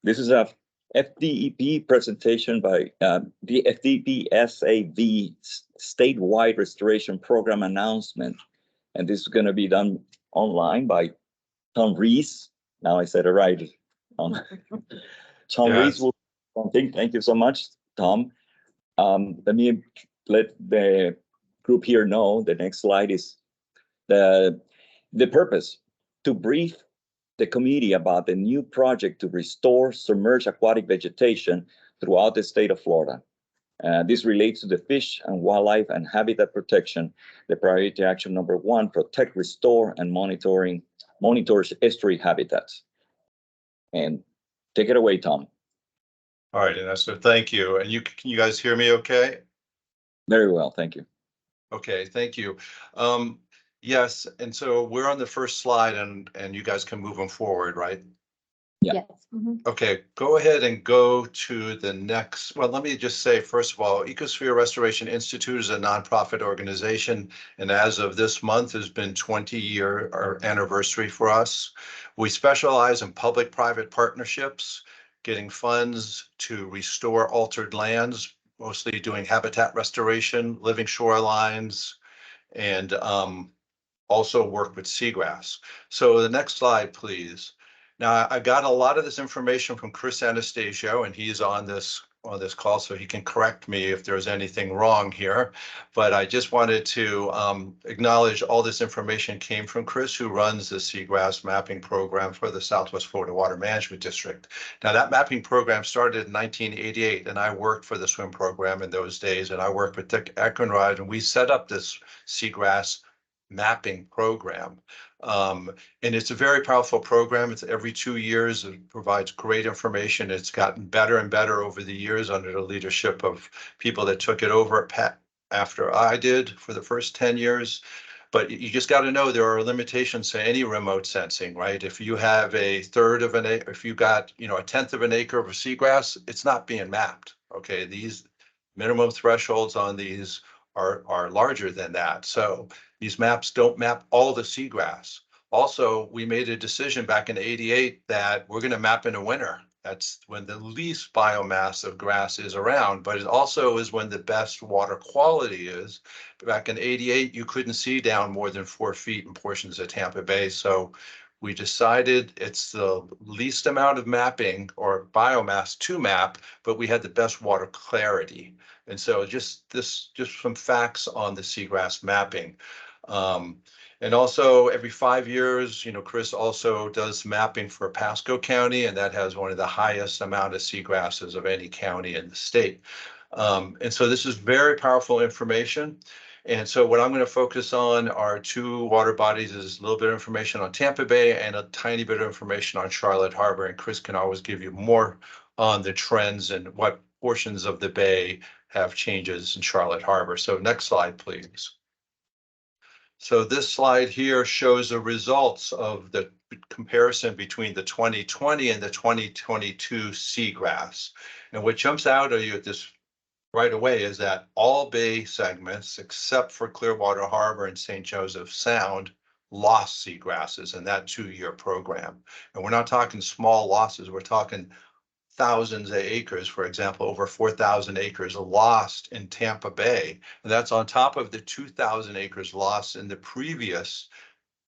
This is a FDEP presentation by the FDEP SAV Statewide Restoration Program announcement. And this is going to be done online by Tom Reis. Now I said it right. Tom Reis will do something. Thank you so much, Tom. Let me let the group here know. The next slide is the purpose: to brief the committee about the new project to restore submerged aquatic vegetation throughout the state of Florida. This relates to the fish and wildlife and habitat protection. The priority action number 1: protect, restore, and monitors estuary habitats. And take it away, Tom. All right, Ernesto, thank you. And can you guys hear me okay? Very well, thank you. Okay, thank you. Yes, and so we're on the first slide, and you guys can move them forward, right? Yeah. Yes. Okay, go ahead and go to the next. Well, let me just say, first of all, EcoSphere Restoration Institute is a nonprofit organization, and as of this month has been 20-year anniversary for us. We specialize in public-private partnerships, getting funds to restore altered lands, mostly doing habitat restoration, living shorelines, and also work with seagrass. So the next slide, please. Now, I got a lot of this information from Chris Anastasio, and he's on this call, so he can correct me if there's anything wrong here. But I just wanted to acknowledge all this information came from Chris, who runs the seagrass mapping program for the Southwest Florida Water Management District. Now, that mapping program started in 1988, and I worked for the swim program in those days, and I worked with Dick Eckenrod, and we set up this seagrass mapping program. And it's a very powerful program. It's every 2 years. It provides great information. It's gotten better and better over the years under the leadership of people that took it over after I did for the first 10 years. But you just got to know there are limitations to any remote sensing, right? If you have a third of an acre, if you got, a tenth of an acre of seagrass, it's not being mapped. Okay, these minimum thresholds on these are larger than that. So these maps don't map all the seagrass. Also, we made a decision back in '88 that we're going to map in the winter. That's when the least biomass of grass is around, but it also is when the best water quality is. Back in '88, you couldn't see down more than 4 feet in portions of Tampa Bay. So we decided it's the least amount of mapping or biomass to map, but we had the best water clarity. And so just some facts on the seagrass mapping. And also every 5 years, Chris also does mapping for Pasco County, and that has one of the highest amount of seagrasses of any county in the state. And so this is very powerful information. And so what I'm going to focus on are 2 water bodies. Is a little bit of information on Tampa Bay and a tiny bit of information on Charlotte Harbor. And Chris can always give you more on the trends and what portions of the bay have changes in Charlotte Harbor. So next slide, please. So this slide here shows the results of the comparison between the 2020 and the 2022 seagrass. And what jumps out at you at this right away is that all bay segments, except for Clearwater Harbor and St. Joseph Sound, lost seagrasses in that 2-year program. And we're not talking small losses, we're talking thousands of acres. For example, over 4,000 acres lost in Tampa Bay. And that's on top of the 2,000 acres lost in the previous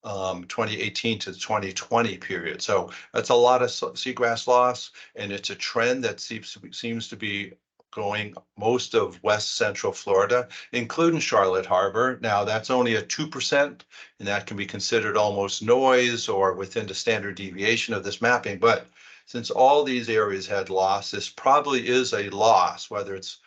2018 to 2020 period. So that's a lot of seagrass loss, and it's a trend that seems to be going most of West Central Florida, including Charlotte Harbor. Now that's only a 2%, and that can be considered almost noise or within the standard deviation of this mapping. But since all these areas had loss, this probably is a loss, whether it's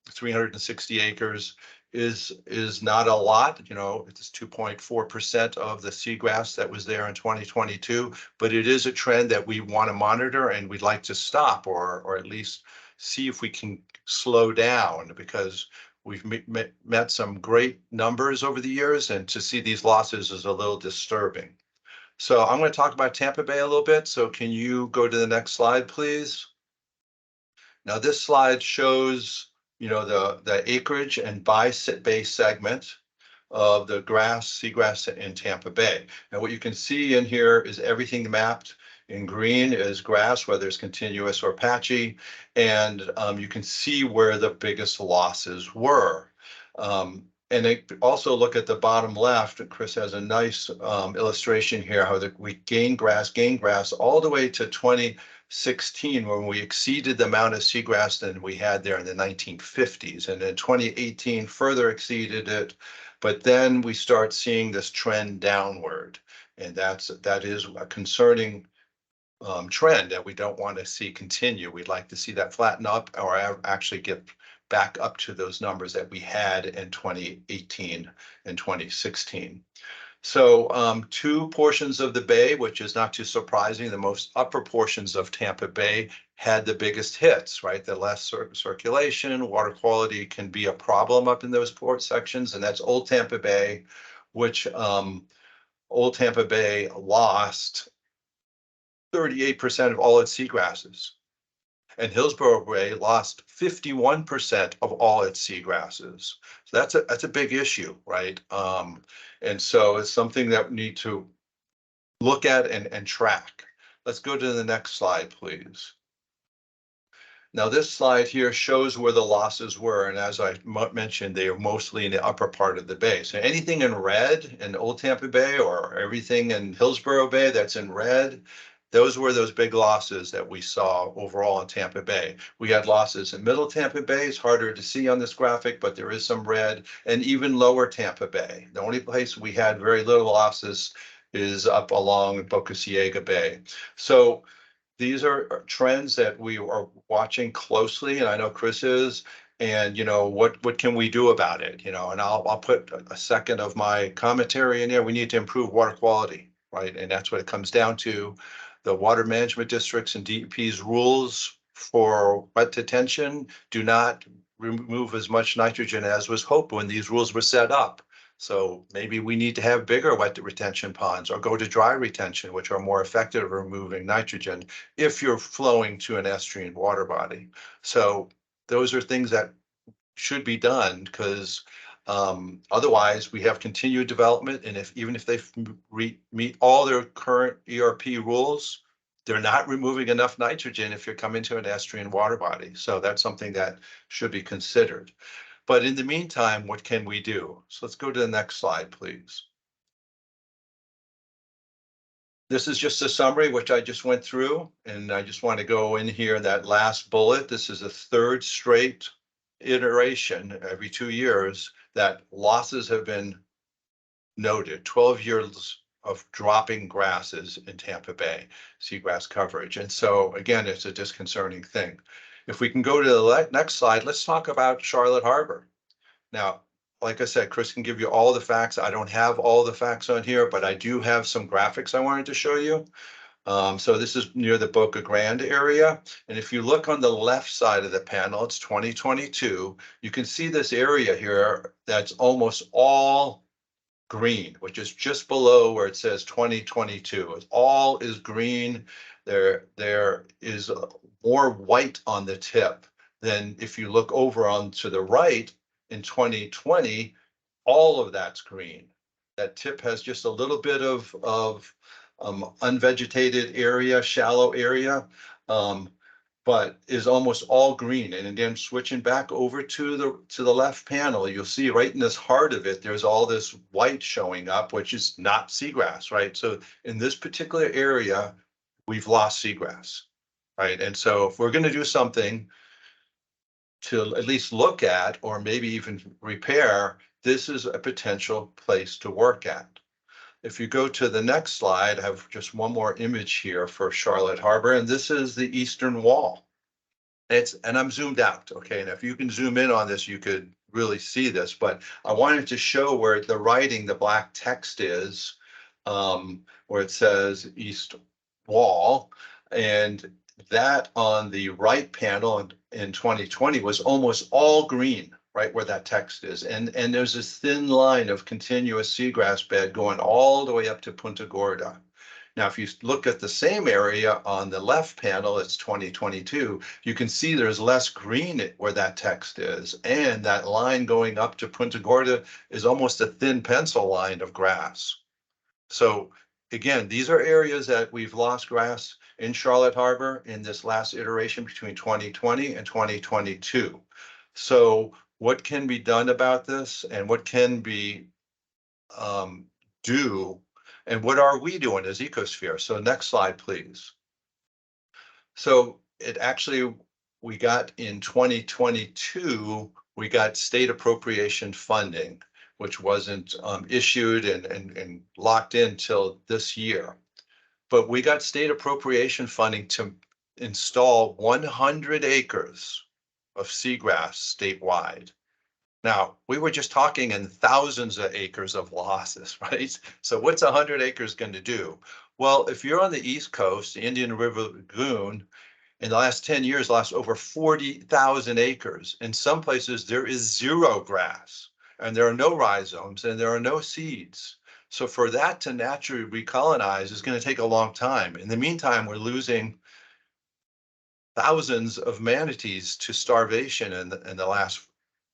360 acres is not a lot. It's 2.4% of the seagrass that was there in 2022, but it is a trend that we want to monitor, and we'd like to stop or at least see if we can slow down, because we've met some great numbers over the years, and to see these losses is a little disturbing. So I'm going to talk about Tampa Bay a little bit. So can you go to the next slide, please? Now this slide shows, the acreage and by bay segment of the seagrass in Tampa Bay. Now what you can see in here is everything mapped. In green is grass, whether it's continuous or patchy, and you can see where the biggest losses were. And also look at the bottom left. Chris has a nice illustration here how we gained grass all the way to 2016 when we exceeded the amount of seagrass than we had there in the 1950s. And in 2018 further exceeded it. But then we start seeing this trend downward. And that is a concerning trend that we don't want to see continue. We'd like to see that flatten up or actually get back up to those numbers that we had in 2018 and 2016. So two portions of the bay, which is not too surprising, the most upper portions of Tampa Bay had the biggest hits, right? The less circulation, water quality can be a problem up in those port sections, and that's Old Tampa Bay, which Old Tampa Bay lost 38% of all its seagrasses. And Hillsborough Bay lost 51% of all its seagrasses. So that's a big issue, right? And so it's something that we need to look at and track. Let's go to the next slide, please. Now this slide here shows where the losses were, and as I mentioned, they are mostly in the upper part of the bay. So anything in red in Old Tampa Bay or everything in Hillsborough Bay that's in red, those were those big losses that we saw overall in Tampa Bay. We had losses in Middle Tampa Bay. It's harder to see on this graphic, but there is some red, and even Lower Tampa Bay. The only place we had very little losses is up along Boca Ciega Bay. So these are trends that we are watching closely, and I know Chris is. And what can we do about it? And I'll put a second of my commentary in there. We need to improve water quality, right? And that's what it comes down to. The water management districts and DEP's rules for wet detention do not remove as much nitrogen as was hoped when these rules were set up. So maybe we need to have bigger wet retention ponds or go to dry retention, which are more effective at removing nitrogen if you're flowing to an estuarine water body. So those are things that should be done, because otherwise we have continued development, and even if they meet all their current ERP rules, they're not removing enough nitrogen if you're coming to an estuarine water body. So that's something that should be considered. But in the meantime, what can we do? So let's go to the next slide, please. This is just a summary, which I just went through, and I just want to go in here in that last bullet. This is a third straight iteration every 2 years that losses have been noted. 12 years of dropping grasses in Tampa Bay, seagrass coverage. And so again, it's a disconcerting thing. If we can go to the next slide, let's talk about Charlotte Harbor. Now, like I said, Chris can give you all the facts. I don't have all the facts on here, but I do have some graphics I wanted to show you. So this is near the Boca Grande area. And if you look on the left side of the panel, it's 2022. You can see this area here that's almost all green, which is just below where it says 2022. All is green. There is more white on the tip than if you look over on to the right in 2020, all of that's green. That tip has just a little bit of unvegetated area, shallow area, but is almost all green. And again, switching back over to the left panel, you'll see right in this heart of it, there's all this white showing up, which is not seagrass, right? So in this particular area, we've lost seagrass, right? And so if we're going to do something to at least look at, or maybe even repair, this is a potential place to work at. If you go to the next slide, I have just one more image here for Charlotte Harbor, and this is the eastern wall. And I'm zoomed out, okay? And if you can zoom in on this, you could really see this, but I wanted to show where the writing, the black text is, where it says east wall, and that on the right panel in 2020 was almost all green, right where that text is. And there's this thin line of continuous seagrass bed going all the way up to Punta Gorda. Now, if you look at the same area on the left panel, it's 2022, you can see there's less green where that text is. And that line going up to Punta Gorda is almost a thin pencil line of grass. So again, these are areas that we've lost grass in Charlotte Harbor in this last iteration between 2020 and 2022. So what can be done about this and what can be do and what are we doing as EcoSphere? So next slide, please. So it actually, we got in 2022, we got state appropriation funding, which wasn't issued and locked in till this year. But we got state appropriation funding to install 100 acres of seagrass statewide. Now, we were just talking in thousands of acres of losses, right? So what's 100 acres going to do? Well, if you're on the East Coast, the Indian River Lagoon, in the last 10 years, lost over 40,000 acres. In some places, there is zero grass, and there are no rhizomes, and there are no seeds. So for that to naturally recolonize is going to take a long time. In the meantime, we're losing thousands of manatees to starvation in the last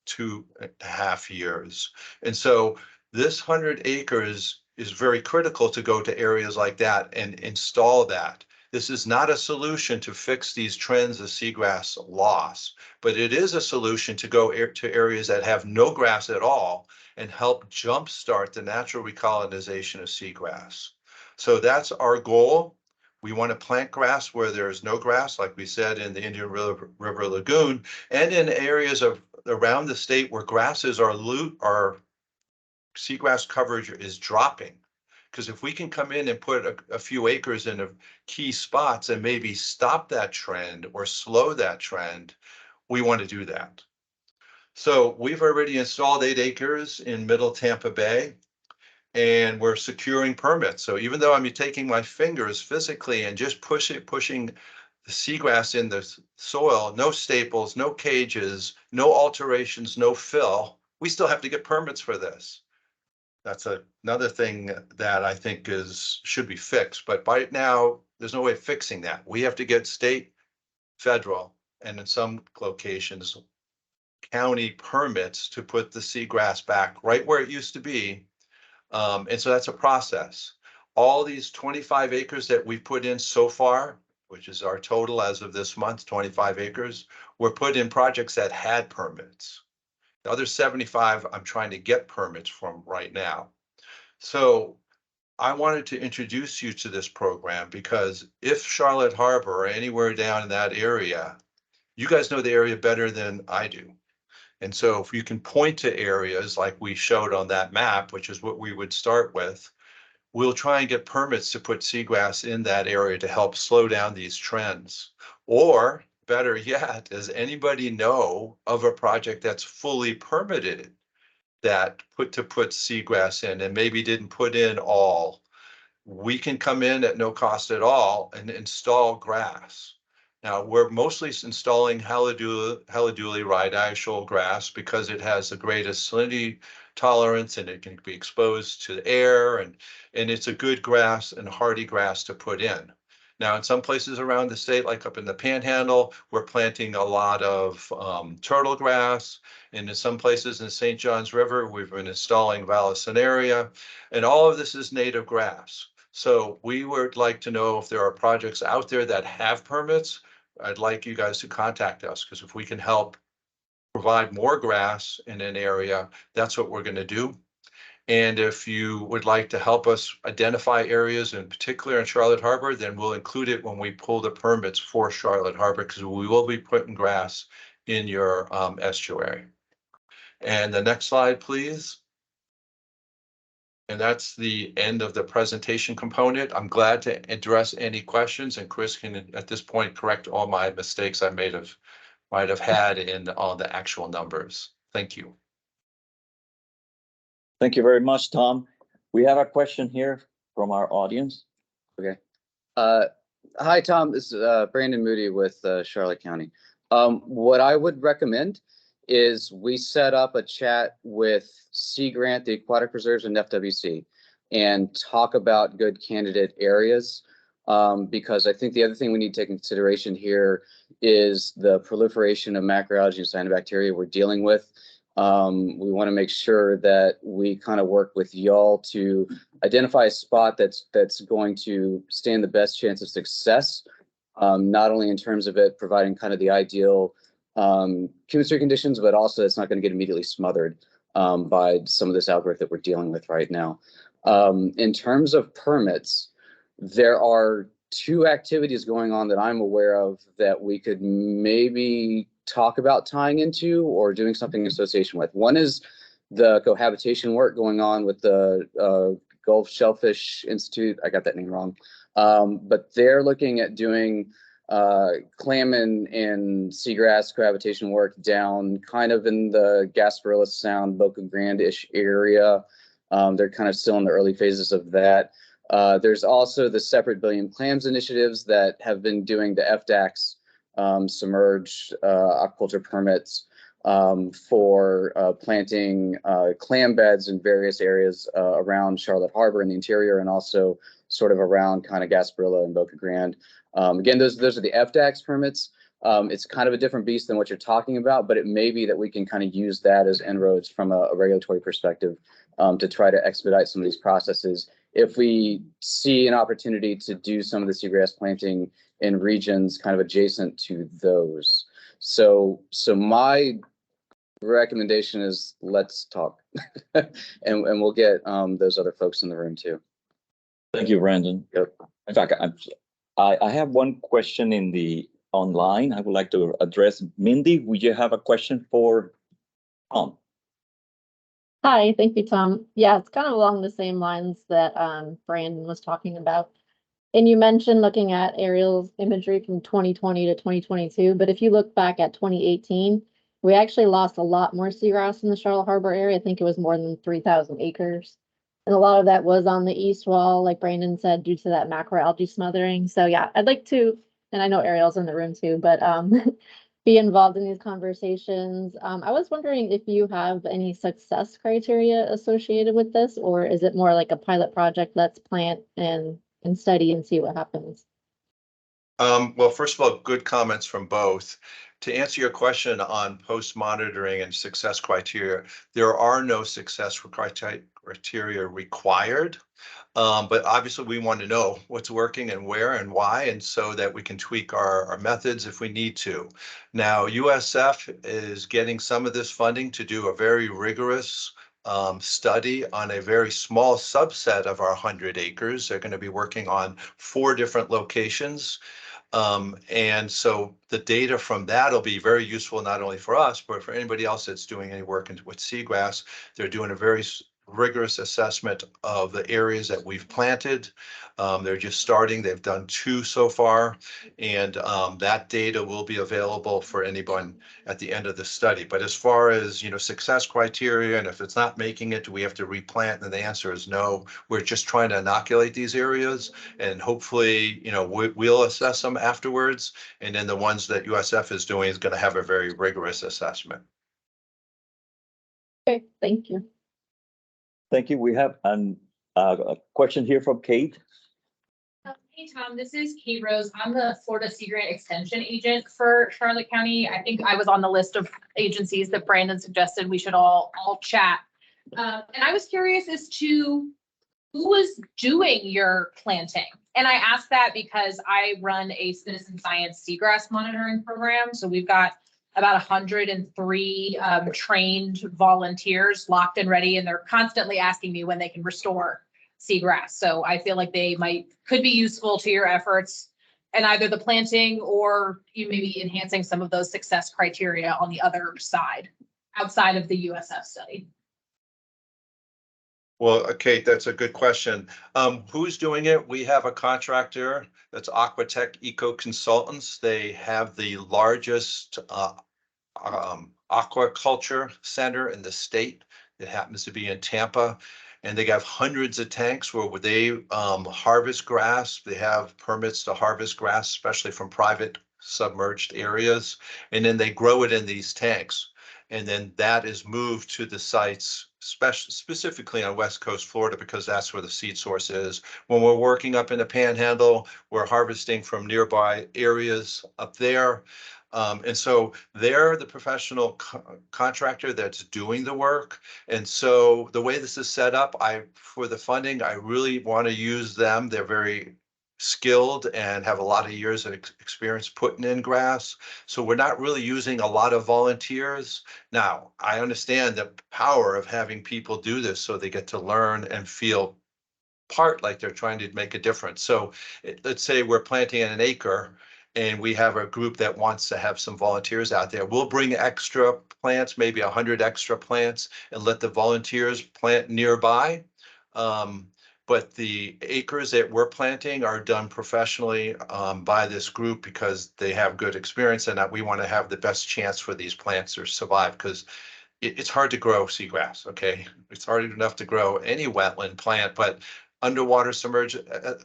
2.5 years. And so this 100 acres is very critical to go to areas like that and install that. This is not a solution to fix these trends of seagrass loss, but it is a solution to go to areas that have no grass at all and help jumpstart the natural recolonization of seagrass. So that's our goal. We want to plant grass where there's no grass, like we said, in the Indian River Lagoon, and in areas of around the state where grasses are seagrass coverage is dropping. Because if we can come in and put a few acres in a key spots and maybe stop that trend or slow that trend, we want to do that. So we've already installed 8 acres in Middle Tampa Bay, and we're securing permits. So even though I'm taking my fingers physically and just pushing the seagrass in the soil, no staples, no cages, no alterations, no fill, we still have to get permits for this. That's another thing that I think should be fixed. But right now, there's no way of fixing that. We have to get state, federal, and in some locations, county permits to put the seagrass back right where it used to be. And so that's a process. All these 25 acres that we've put in so far, which is our total as of this month, 25 acres, were put in projects that had permits. The other 75, I'm trying to get permits from right now. So I wanted to introduce you to this program because if Charlotte Harbor or anywhere down in that area, you guys know the area better than I do. And so if you can point to areas like we showed on that map, which is what we would start with, we'll try and get permits to put seagrass in that area to help slow down these trends. Or better yet, does anybody know of a project that's fully permitted that put seagrass in and maybe didn't put in all? We can come in at no cost at all and install grass. Now, we're mostly installing Haladuli rhydi shoal grass because it has the greatest salinity tolerance and it can be exposed to the air, and it's a good grass and hardy grass to put in. Now, in some places around the state, like up in the Panhandle, we're planting a lot of turtle grass. And in some places in St. Johns River, we've been installing Vallisneria, and all of this is native grass. So we would like to know if there are projects out there that have permits. I'd like you guys to contact us, because if we can help provide more grass in an area, that's what we're going to do. And if you would like to help us identify areas in particular in Charlotte Harbor, then we'll include it when we pull the permits for Charlotte Harbor, because we will be putting grass in your estuary. And the next slide, please. And that's the end of the presentation component. I'm glad to address any questions, and Chris can at this point correct all my mistakes I might have had in all the actual numbers. Thank you. Thank you very much, Tom. We have a question here from our audience. Okay. Hi, Tom. This is Brandon Moody with Charlotte County. What I would recommend is we set up a chat with Sea Grant, the Aquatic Reserves, and FWC, and talk about good candidate areas. Because I think the other thing we need to take into consideration here is the proliferation of macroalgae and cyanobacteria we're dealing with. We want to make sure that we kind of work with y'all to identify a spot that's going to stand the best chance of success, not only in terms of it providing kind of the ideal chemistry conditions, but also it's not going to get immediately smothered by some of this outgrowth that we're dealing with right now. In terms of permits, there are two activities going on that I'm aware of that we could maybe talk about tying into or doing something in association with. One is the cohabitation work going on with the Gulf Shellfish Institute. I got that name wrong. But they're looking at doing clam and seagrass cohabitation work down kind of in the Gasparilla Sound, Boca Grande-ish area. They're kind of still in the early phases of that. There's also the separate billion clams initiatives that have been doing the FDACS submerged aquaculture permits for planting clam beds in various areas around Charlotte Harbor in the interior, and also sort of around kind of Gasparilla and Boca Grande. Again, those are the FDACS permits. It's kind of a different beast than what you're talking about, but it may be that we can kind of use that as inroads from a regulatory perspective to try to expedite some of these processes. If we see an opportunity to do some of the seagrass planting in regions kind of adjacent to those. So my recommendation is let's talk and we'll get those other folks in the room too. Thank you, Brandon. Yep. In fact, I have one question in the online I would like to address. Mindy, would you have a question for Tom? Hi, thank you, Tom. Yeah, it's kind of along the same lines that Brandon was talking about. And you mentioned looking at aerial imagery from 2020 to 2022, but if you look back at 2018, we actually lost a lot more seagrass in the Charlotte Harbor area. I think it was more than 3,000 acres. And a lot of that was on the east wall, like Brandon said, due to that macroalgae smothering. So yeah, I'd like to, and I know Ariel's in the room too, but be involved in these conversations. I was wondering if you have any success criteria associated with this, or is it more like a pilot project, let's plant and study and see what happens? Well, first of all, good comments from both. To answer your question on post-monitoring and success criteria, there are no success criteria required. But obviously we want to know what's working and where and why, and so that we can tweak our methods if we need to. Now, USF is getting some of this funding to do a very rigorous study on a very small subset of our 100 acres. They're going to be working on 4 different locations. And so the data from that will be very useful, not only for us, but for anybody else that's doing any work with seagrass. They're doing a very rigorous assessment of the areas that we've planted. They're just starting. They've done 2 so far, and that data will be available for anyone at the end of the study. But as far as, you know, success criteria, and if it's not making it, do we have to replant? And the answer is no. We're just trying to inoculate these areas, and hopefully, you know, we'll assess them afterwards. And then the ones that USF is doing is going to have a very rigorous assessment. Okay, thank you. Thank you. We have a question here from Kate. Hey, Tom, this is Kate Rose. I'm the Florida Sea Grant Extension agent for Charlotte County. I think I was on the list of agencies that Brandon suggested we should all chat. And I was curious as to who was doing your planting. And I asked that because I run a citizen science seagrass monitoring program. So we've got about 103 trained volunteers locked and ready, and they're constantly asking me when they can restore seagrass. So I feel like they could be useful to your efforts and either the planting or you maybe enhancing some of those success criteria on the other side, outside of the USF study. Well, Kate, that's a good question. Who's doing it? We have a contractor that's Aquatech Eco Consultants. They have the largest aquaculture center in the state. It happens to be in Tampa, and they have hundreds of tanks where they harvest grass. They have permits to harvest grass, especially from private submerged areas, and then they grow it in these tanks. And then that is moved to the sites, specifically on West Coast Florida, because that's where the seed source is. When we're working up in the Panhandle, we're harvesting from nearby areas up there. And so they're the professional contractor that's doing the work. And so the way this is set up, for the funding, I really want to use them. They're very skilled and have a lot of years of experience putting in grass. So we're not really using a lot of volunteers. Now, I understand the power of having people do this so they get to learn and feel part like they're trying to make a difference. So let's say we're planting an acre and we have a group that wants to have some volunteers out there. We'll bring extra plants, maybe 100 extra plants, and let the volunteers plant nearby. But the acres that we're planting are done professionally by this group because they have good experience and that we want to have the best chance for these plants to survive, because it's hard to grow seagrass, okay? It's hard enough to grow any wetland plant, but underwater submerged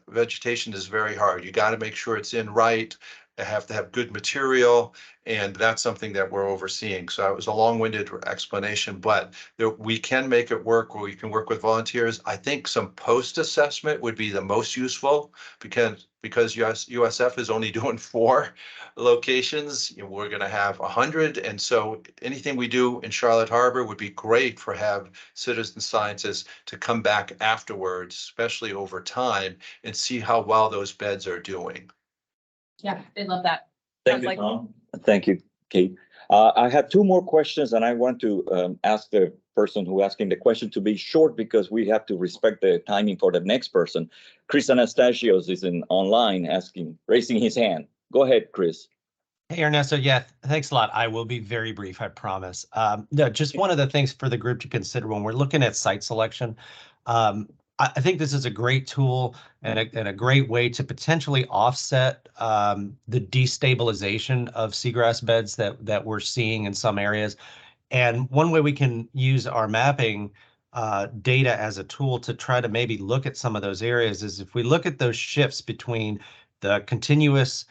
vegetation is very hard. You got to make sure it's in right. I have to have good material, and that's something that we're overseeing. So it was a long-winded explanation, but we can make it work, or we can work with volunteers. I think some post-assessment would be the most useful because USF is only doing 4 locations. We're going to have 100, and so anything we do in Charlotte Harbor would be great for have citizen scientists to come back afterwards, especially over time, and see how well those beds are doing. Yeah, they love that. Thank Sounds you, like- Tom. Thank you, Kate. I have 2 more questions, and I want to ask the person who asking the question to be short because we have to respect the timing for the next person. Chris Anastasios is online raising his hand. Go ahead, Chris. Hey, Ernesto. Yeah, thanks a lot. I will be very brief, I promise. No, just one of the things for the group to consider when we're looking at site selection. I think this is a great tool and a great way to potentially offset the destabilization of seagrass beds that we're seeing in some areas. And one way we can use our mapping data as a tool to try to maybe look at some of those areas is if we look at those shifts between the continuous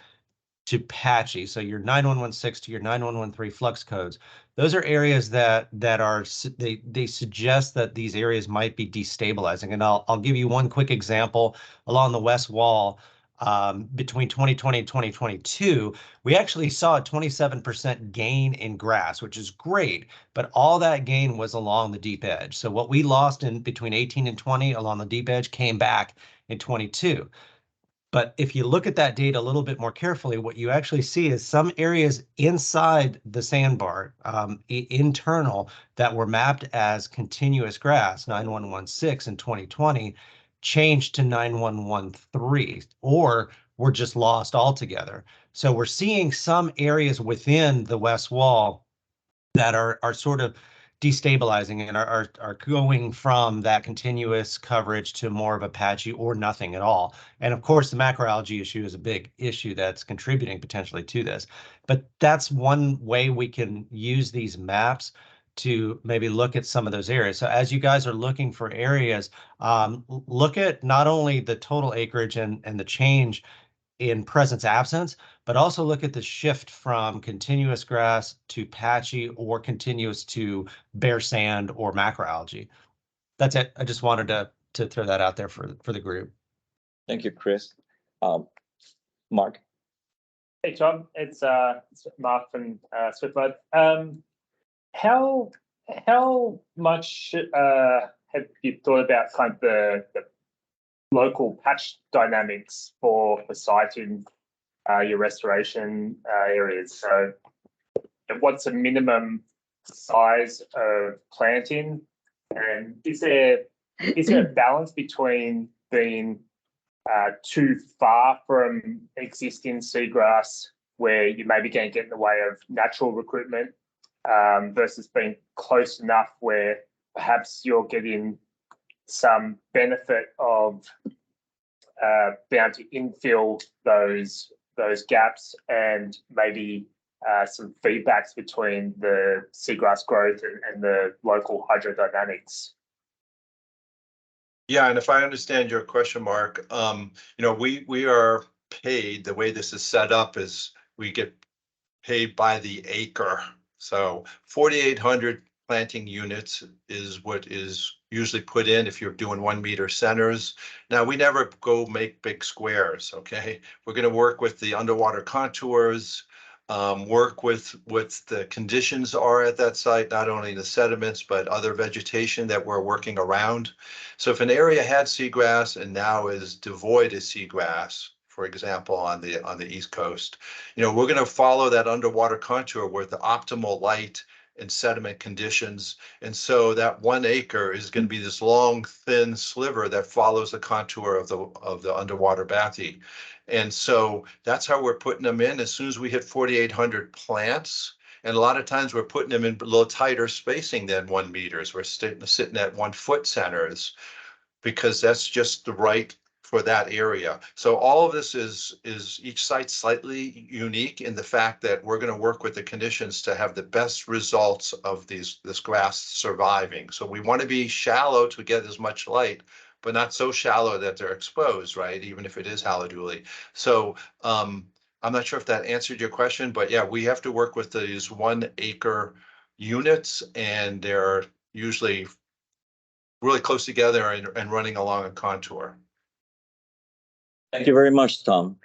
to patchy, so your 9116 to your 9113 flux codes, those are areas that are they suggest that these areas might be destabilizing. And I'll give you one quick example. Along the west wall, between 2020 and 2022, we actually saw a 27% gain in grass, which is great, but all that gain was along the deep edge. So what we lost in between 18 and 20 along the deep edge came back in 22. But if you look at that data a little bit more carefully, what you actually see is some areas inside the sandbar, internal, that were mapped as continuous grass, 9116 in 2020, changed to 9113, or were just lost altogether. So we're seeing some areas within the west wall that are sort of destabilizing and are going from that continuous coverage to more of a patchy or nothing at all. And of course, the macroalgae issue is a big issue that's contributing potentially to this. But that's one way we can use these maps to maybe look at some of those areas. So as you guys are looking for areas, look at not only the total acreage and the change in presence absence, but also look at the shift from continuous grass to patchy or continuous to bare sand or macroalgae. That's it. I just wanted to throw that out there for the group. Thank you, Chris. Mark. Hey, Tom. It's Mark from Swiftmud. How much have you thought about kind of the local patch dynamics for siting your restoration areas? So what's a minimum size of planting, and is there a balance between being too far from existing seagrass where you maybe going to get in the way of natural recruitment versus being close enough where perhaps you're getting some benefit of being able to infill those gaps and maybe some feedbacks between the seagrass growth and the local hydrodynamics? Yeah, and if I understand your question, Mark, we are paid, the way this is set up is we get paid by the acre. So 4,800 planting units is what is usually put in if you're doing 1 meter centers. Now, we never go make big squares, okay? We're going to work with the underwater contours. work with the conditions are at that site, not only the sediments, but other vegetation that we're working around. So if an area had seagrass and now is devoid of seagrass, for example, on the East Coast, you know, we're going to follow that underwater contour with the optimal light and sediment conditions. And so that 1 acre is going to be this long, thin sliver that follows the contour of the underwater bathy. And so that's how we're putting them in. As soon as we hit 4,800 plants, and a lot of times we're putting them in a little tighter spacing than 1 meters. We're sitting at 1 foot centers because that's just the right for that area. So all of this is each site slightly unique in the fact that we're going to work with the conditions to have the best results of this grass surviving. So we want to be shallow to get as much light, but not so shallow that they're exposed, right? Even if it is haliduli. So I'm not sure if that answered your question, but yeah, we have to work with these 1 acre units, and they're usually really close together and running along a contour. Thank you very much, Tom.